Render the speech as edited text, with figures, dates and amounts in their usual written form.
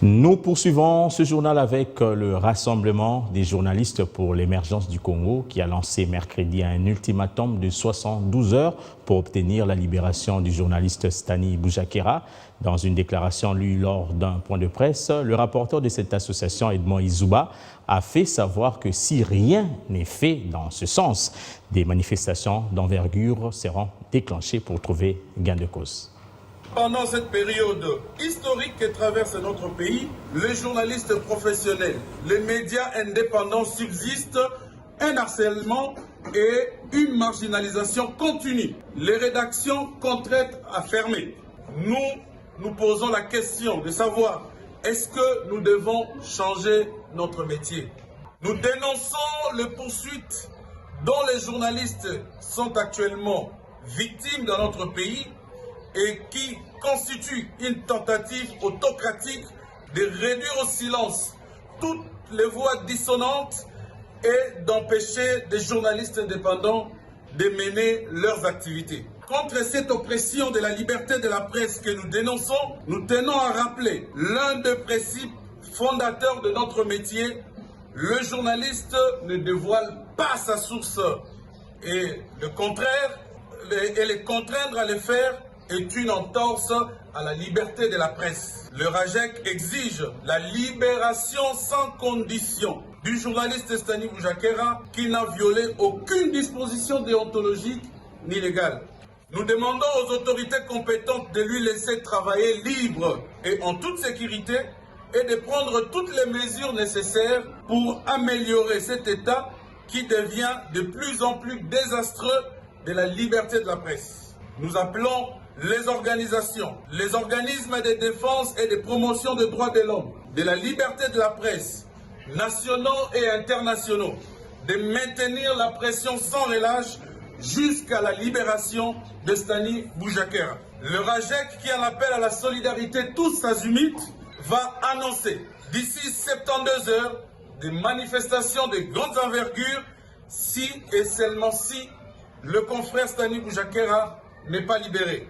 Nous poursuivons ce journal avec le Rassemblement des journalistes pour l'émergence du Congo qui a lancé mercredi un ultimatum de 72 heures pour obtenir la libération du journaliste Stani Boujakera. Dans une déclaration lue lors d'un point de presse, le rapporteur de cette association, Edmond Izouba, a fait savoir que si rien n'est fait dans ce sens, des manifestations d'envergure seront déclenchées pour trouver gain de cause. Pendant cette période historique que traverse notre pays, les journalistes professionnels, les médias indépendants subsistent, un harcèlement et une marginalisation continue. Les rédactions contraintes à fermer. Nous posons la question de savoir, est-ce que nous devons changer notre métier? Nous dénonçons les poursuites dont les journalistes sont actuellement victimes dans notre pays et qui constitue une tentative autocratique de réduire au silence toutes les voix dissonantes et d'empêcher des journalistes indépendants de mener leurs activités. Contre cette oppression de la liberté de la presse que nous dénonçons, nous tenons à rappeler l'un des principes fondateurs de notre métier: le journaliste ne dévoile pas sa source et le contraire, et les contraindre à le faire est une entorse à la liberté de la presse. Le RAJEC exige la libération sans condition du journaliste Stani Boujakera qui n'a violé aucune disposition déontologique ni légale. Nous demandons aux autorités compétentes de lui laisser travailler libre et en toute sécurité et de prendre toutes les mesures nécessaires pour améliorer cet état qui devient de plus en plus désastreux de la liberté de la presse. Nous appelons les organisations, les organismes de défense et de promotion des droits de l'homme, de la liberté de la presse, nationaux et internationaux, de maintenir la pression sans relâche jusqu'à la libération de Stani Boujakera. Le RAJEC, qui en appelle à la solidarité tous azimuts, va annoncer d'ici 72 heures des manifestations de grandes envergures si et seulement si le confrère Stani Boujakera n'est pas libéré.